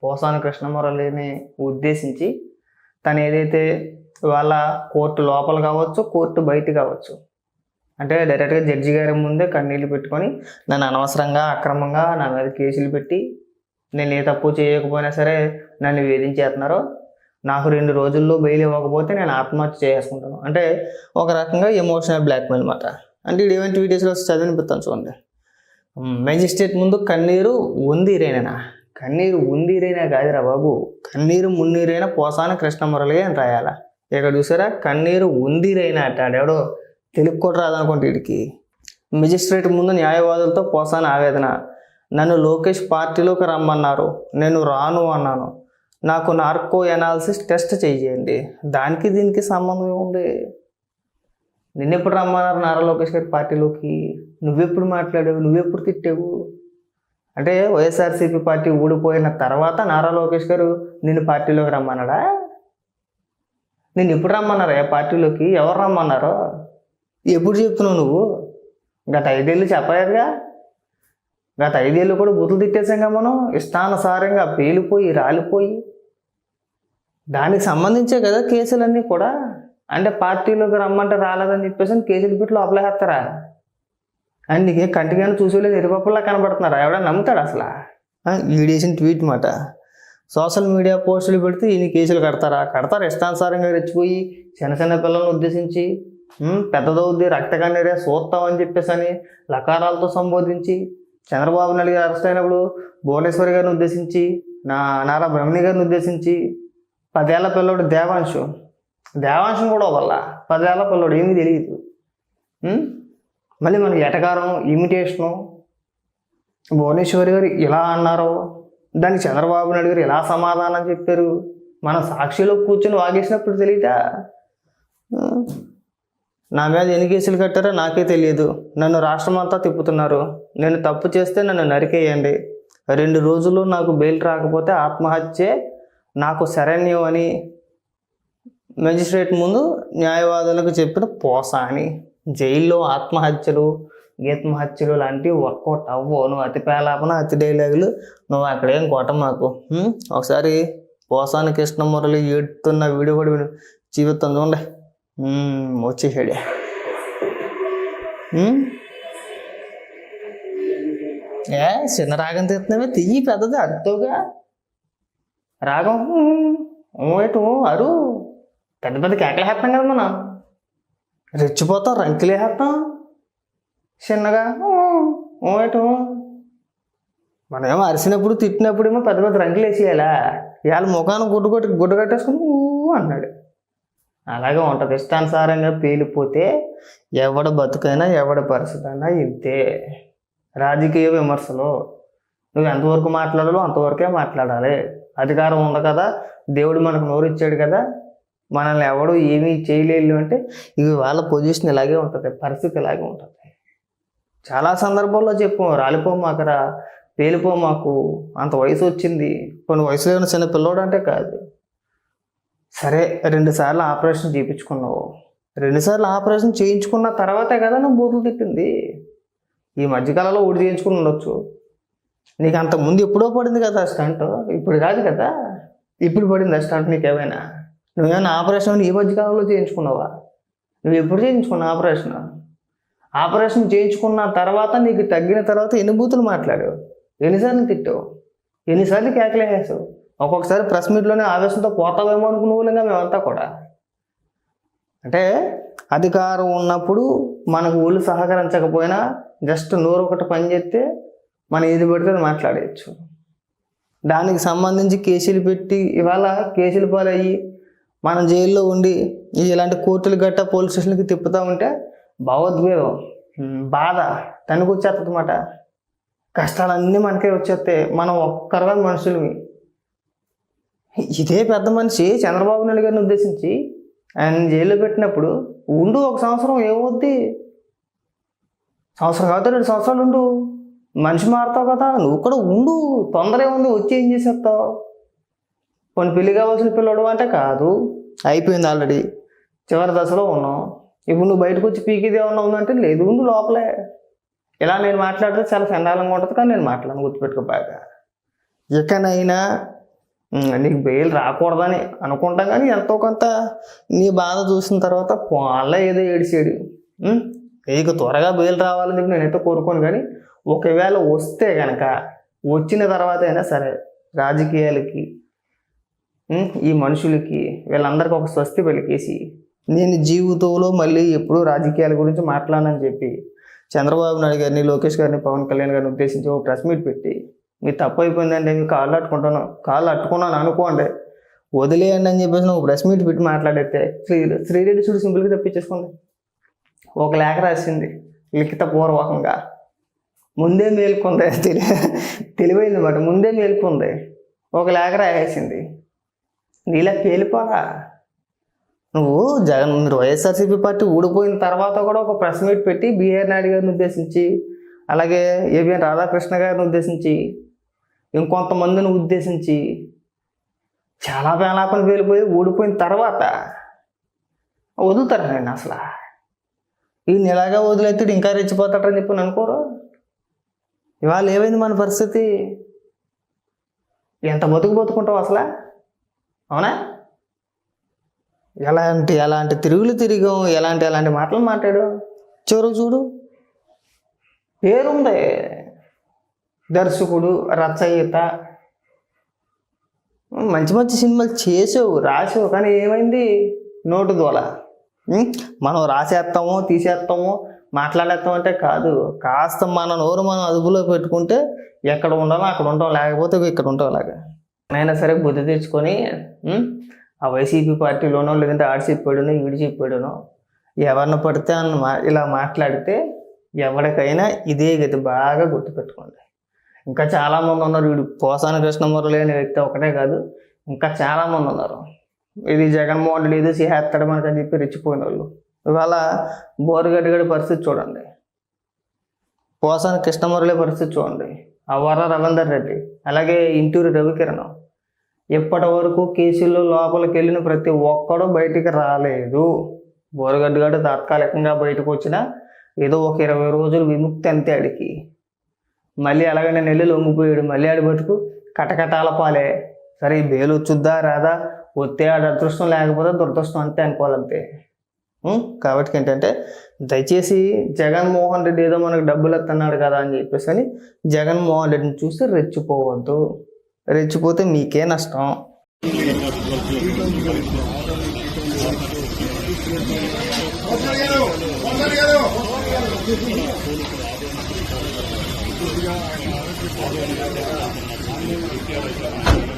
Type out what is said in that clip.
పోసాని కృష్ణమురళిని ఉద్దేశించి తను ఏదైతే వాళ్ళ కోర్టు లోపల కావచ్చు, కోర్టు బయట కావచ్చు, అంటే డైరెక్ట్గా జడ్జి గారి ముందే కన్నీళ్ళు పెట్టుకొని నన్ను అనవసరంగా అక్రమంగా నా మీద కేసులు పెట్టి నేను ఏ తప్పు చేయకపోయినా సరే నన్ను వేధించేస్తున్నారు, నాకు 2 రోజుల్లో బెయిల్ ఇవ్వకపోతే నేను ఆత్మహత్య చేసుకుంటాను అంటే ఒక రకంగా ఎమోషనల్ బ్లాక్మెయిల్ అన్నమాట. అంటే ఇటువంటి వీడియోస్లో చదివినిపిస్తాను చూడండి. మెజిస్ట్రేట్ ముందు కన్నీరు ఉందిరేనా, కన్నీరు ఉందిరైనా కాదురా బాబు, కన్నీరు మున్నీరైనా పోసాని కృష్ణమురళి అని రాయాలా. ఇక్కడ చూసారా, కన్నీరు ఉందిరైనా అంటాడు. ఎవడో తెలుగు కూడా రాదనుకోండి వీడికి. మెజిస్ట్రేట్ ముందు న్యాయవాదులతో పోసాని ఆవేదన. నన్ను లోకేష్ పార్టీలోకి రమ్మన్నారు, నేను రాను అన్నాను, నాకు నార్కో ఎనాలిసిస్ టెస్ట్ చేయండి. దానికి దీనికి సంబంధం ఏముంది? నిన్నెప్పుడు రమ్మన్నారు నారా లోకేష్ గారి పార్టీలోకి? నువ్వెప్పుడు మాట్లాడావు? నువ్వెప్పుడు తిట్టావు? అంటే వైఎస్ఆర్సీపీ పార్టీ ఊడిపోయిన తర్వాత నారా లోకేష్ గారు నిన్ను పార్టీలోకి రమ్మన్నాడా? నేను ఎప్పుడు రమ్మన్నారా పార్టీలోకి? ఎవరు రమ్మన్నారో ఎప్పుడు చెప్తున్నావు నువ్వు? గత 5 ఏళ్ళు చెప్పారుగా. గత 5 ఏళ్ళు కూడా బూతులు తిట్టేసాంగా మనం, ఇష్టానుసారంగా పేలిపోయి రాలిపోయి. దానికి సంబంధించే కదా కేసులన్నీ కూడా. అంటే పార్టీలోకి రమ్మంటే రాలేదని చెప్పేసి కేసులు పెట్టి లోపలేస్తారా? అందుకే కంటికైనా చూసేలేదు ఎరుపప్పులా కనబడుతున్నారా? ఎవడన్నా నమ్ముతాడు అసలు? ఈడేసిన ట్వీట్ మాట. సోషల్ మీడియా పోస్టులు పెడితే ఈయన కేసులు కడతారు ఇష్టానుసారంగా రెచ్చిపోయి చిన్న చిన్న పిల్లలను ఉద్దేశించి పెద్దదవుద్ది రక్తకన్నీరే చూస్తామని చెప్పేసి అని లకారాలతో సంబోధించి చంద్రబాబు నాయుడు గారు అరెస్ట్ అయినప్పుడు భువనేశ్వరి గారిని ఉద్దేశించి నారా బ్రహ్మణి గారిని ఉద్దేశించి 10 ఏళ్ల పిల్లోడు దేవాంశం కూడా వల్ల 10 ఏళ్ల పిల్లోడు ఏమీ తెలియదు. మళ్ళీ మనకి ఎటకారం ఇమిటేషను. భువనేశ్వరి గారు ఇలా అన్నారు, దానికి చంద్రబాబు నాయుడు గారు ఇలా సమాధానం చెప్పారు. మన సాక్షిలో కూర్చొని వాగేసినప్పుడు తెలియదా? నా మీద ఎన్ని కేసులు కట్టారో నాకే తెలియదు, నన్ను రాష్ట్రం అంతా తిప్పుతున్నారు, నేను తప్పు చేస్తే నన్ను నరికేయండి, 2 రోజుల్లో నాకు బెయిల్ రాకపోతే ఆత్మహత్యే నాకు శరణ్యం అని మెజిస్ట్రేట్ ముందు న్యాయవాదులకు చెప్పిన పోసాని. జైల్లో ఆత్మహత్యలు గీత్మహత్యలు లాంటివి వర్కౌట్ అవ్వవు. నువ్వు అతి పేలాపన అతి డైలాగులు నువ్వు అక్కడేం కొట్ట మాకు. ఒకసారి పోసాని కృష్ణమురళి ఏడుతున్న వీడియో కూడా జీవితం చూడండి. వచ్చేసాడే. చిన్న రాగం తీస్తున్నావే, తియ్యి పెద్దది అర్థవుగా. రాగం ఏటు అరు పెద్ద పెద్ద కేకలు వేస్తాం కదా మనం, రెచ్చిపోతాం, రంకులు వేస్తాం. చిన్నగా ఏటు మనమేమో అరిసినప్పుడు తిట్టినప్పుడు ఏమో పెద్ద పెద్ద రంకులు వేసేయాలా? ఇవాళ ముఖాన్ని గుడ్డు కట్టేసుకుని అన్నాడు. అలాగే ఉంటుంది. ఇష్టానుసారంగా పేలిపోతే ఎవడ బతుకైనా ఎవడ పరిస్థితి అయినా ఇంతే. రాజకీయ విమర్శలు నువ్వు ఎంతవరకు మాట్లాడాలో అంతవరకే మాట్లాడాలి. అధికారం ఉంది కదా, దేవుడు మనకు నోరు ఇచ్చాడు కదా, మనల్ని ఎవడు ఏమీ చేయలేదు అంటే ఇవి వాళ్ళ పొజిషన్ ఇలాగే ఉంటుంది, పరిస్థితి ఇలాగే ఉంటుంది. చాలా సందర్భాల్లో చెప్పు, రాలిపోమాకరా, పేలిపోమాకు, అంత వయసు వచ్చింది. కొన్ని వయసులో ఉన్న చిన్న పిల్లోడు అంటే కాదు. సరే 2 సార్లు ఆపరేషన్ చేయించుకున్నావు, 2 సార్లు ఆపరేషన్ చేయించుకున్న తర్వాతే కదా నువ్వు బూతులు తిట్టింది. ఈ మధ్యకాలంలో ఊడి చేయించుకుని ఉండొచ్చు, నీకు అంతకుముందు ఎప్పుడో పడింది కదా స్టంట్, ఇప్పుడు కాదు కదా. ఇప్పుడు పడింది ఆ స్టంట్ నీకేమైనా? నువ్వేమైనా ఆపరేషన్ ఈ మధ్యకాలంలో చేయించుకున్నావా? నువ్వు ఎప్పుడు చేయించుకున్నావు ఆపరేషన్ చేయించుకున్న తర్వాత నీకు తగ్గిన తర్వాత ఎన్ని బూతులు మాట్లాడావు, ఎన్నిసార్లు తిట్టావు, ఎన్నిసార్లు కేకలేసావు. ఒక్కొక్కసారి ప్రెస్ మీట్లోనే ఆవేశంతో పోతావేమో అనుకున్నావులేగా మేమంతా కూడా. అంటే అధికారం ఉన్నప్పుడు మనకు ఊళ్ళు సహకరించకపోయినా జస్ట్ నోరు ఒకటి పని చేస్తే మనం ఏది పెడితే మాట్లాడేయచ్చు. దానికి సంబంధించి కేసులు పెట్టి ఇవాళ కేసులు పాలయ్యి మనం జైల్లో ఉండి ఇలాంటి కోర్టులు గట్ట పోలీస్ స్టేషన్కి తిప్పుతూ ఉంటే భావోద్వేగం, బాధ తనకు వచ్చేస్తుంది అన్నమాట. కష్టాలన్నీ మనకే వచ్చేస్తాయి. మనం ఒక్కరగా మనుషులవి. ఇదే పెద్ద మనిషి చంద్రబాబు నాయుడు గారిని ఉద్దేశించి ఆయన జైల్లో పెట్టినప్పుడు ఉండు 1 సంవత్సరం ఏమవుద్ది, సంవత్సరం కాదు 2 సంవత్సరాలు ఉండు, మనిషి మారుతావు కదా, నువ్వు కూడా ఉండు, తొందర ఏముంది, వచ్చి ఏం చేసేస్తావు. కొన్ని పెళ్లి కావాల్సిన పిల్లడు అంటే కాదు, అయిపోయింది ఆల్రెడీ, చివరి దశలో ఉన్నాం. ఇప్పుడు నువ్వు బయటకు వచ్చి పీకిది ఏమన్నా ఉందంటే లేదు, ఉండు లోపలే. ఇలా నేను మాట్లాడితే చాలా చండాలంగా ఉంటుంది, కానీ నేను మాట్లాడను, గుర్తుపెట్టుకో బాగా. ఇకనైనా నీకు బెయిల్ రాకూడదని అనుకుంటాం, కానీ ఎంతో కొంత నీ బాధ చూసిన తర్వాత వాళ్ళ ఏదో ఏడిసేడు. నీకు త్వరగా బెయిల్ రావాలని చెప్పి నేనైతే కోరుకోను, కానీ ఒకవేళ వస్తే కనుక వచ్చిన తర్వాత అయినా సరే రాజకీయాలకి ఈ మనుషులకి వీళ్ళందరికీ ఒక స్వస్తి పలికేసి నేను జీవితంలో మళ్ళీ ఎప్పుడూ రాజకీయాల గురించి మాట్లాడనని చెప్పి చంద్రబాబు నాయుడు గారిని, లోకేష్ గారిని, పవన్ కళ్యాణ్ గారిని ఉద్దేశించి ఒక ప్రెస్ మీట్ పెట్టి మీ తప్పు అయిపోయిందంటే మీ కాళ్ళు అట్టుకున్నాను అనుకోండి, వదిలేయండి అని చెప్పేసి ఒక ప్రెస్ మీట్ పెట్టి మాట్లాడితే శ్రీరెడ్డి చూడు సింపుల్గా తప్పించేసుకోండి. ఒక లేఖ రాసింది లిఖిత పూర్వకంగా, ముందే మేల్కొంది, తెలివైంది మాట, ముందే మేల్కొంది, ఒక లేఖ రాసేసింది. నీలా పేలిపోరా నువ్వు. మీరు వైఎస్ఆర్సీపీ పార్టీ ఊడిపోయిన తర్వాత కూడా ఒక ప్రెస్ మీట్ పెట్టి బిఆర్ నాయుడు గారిని ఉద్దేశించి, అలాగే ఏబిఎన్ రాధాకృష్ణ గారిని ఉద్దేశించి, ఇంకొంతమందిని ఉద్దేశించి చాలా వేలాపని పేలిపోయి ఊడిపోయిన తర్వాత వదులుతారు నేను అసలు. ఈయన ఇలాగా వదిలేస్తే ఇంకా రెచ్చిపోతాడని చెప్పి అనుకోరు. ఇవాళ ఏమైంది మన పరిస్థితి? ఎంత బతుకుంటావు అసలు? అవునా? ఎలాంటి తిరుగులు తిరిగాం, ఎలాంటి మాటలు మాట్లాడు. చివరికి చూడు, పేరుంది, దర్శకుడు, రచయిత, మంచి మంచి సినిమాలు చేసావు, రాసావు, కానీ ఏమైంది? నోటు దోల. మనం రాసేస్తామో తీసేస్తామో మాట్లాడేస్తాం అంటే కాదు, కాస్త మన నోరు మనం అదుపులో పెట్టుకుంటే ఎక్కడ ఉండాలో అక్కడ ఉంటాం, లేకపోతే ఇక్కడ ఉంటాం. అలాగా అయినా సరే బుద్ధి తెచ్చుకొని ఆ వైసీపీ పార్టీలోనో లేదంటే ఆడి చెప్పాడునో ఈడు చెప్పాడునో ఎవరిని పడితే ఇలా మాట్లాడితే ఎవరికైనా ఇదే గతి బాగా గుర్తుపెట్టుకోండి. ఇంకా చాలామంది ఉన్నారు. వీడు పోసాని కృష్ణమురళి అనే వ్యక్తి ఒకటే కాదు, ఇంకా చాలామంది ఉన్నారు. ఇది జగన్మోహన్ రెడ్డి ఏదో చేస్తాడు మనకు అని చెప్పి రెచ్చిపోయిన వాళ్ళు. ఇవాళ బోరుగడ్డి పరిస్థితి చూడండి, పోసాని కృష్ణమురళి పరిస్థితి చూడండి, అవ్వర రవీందర్ రెడ్డి, అలాగే ఇంటూరి రవికిరణ్ ఎప్పటి వరకు కేసుల్లో లోపలికి వెళ్ళిన ప్రతి ఒక్కడు బయటికి రాలేదు. బోరుగడ్డి తాత్కాలికంగా బయటకు వచ్చినా ఏదో ఒక 20 రోజులు విముక్తి అంతే ఆడికి. మళ్ళీ అలాగనే నెల్లి లొంగిపోయాడు, మళ్ళీ ఆడి బతుకు కటకటాల పాలే. సరే ఈ బెయిల్ వచ్చుద్దా రాదా, వస్తే ఆడ అదృష్టం లేకపోతే దురదృష్టం అంతే అనుకోవాలంతే. కాబట్టి ఏంటంటే దయచేసి జగన్మోహన్ రెడ్డి ఏదో మనకు డబ్బులు ఎత్తన్నాడు కదా అని చెప్పేసి అని జగన్మోహన్ రెడ్డిని చూసి రెచ్చిపోవద్దు. రెచ్చిపోతే మీకే నష్టం.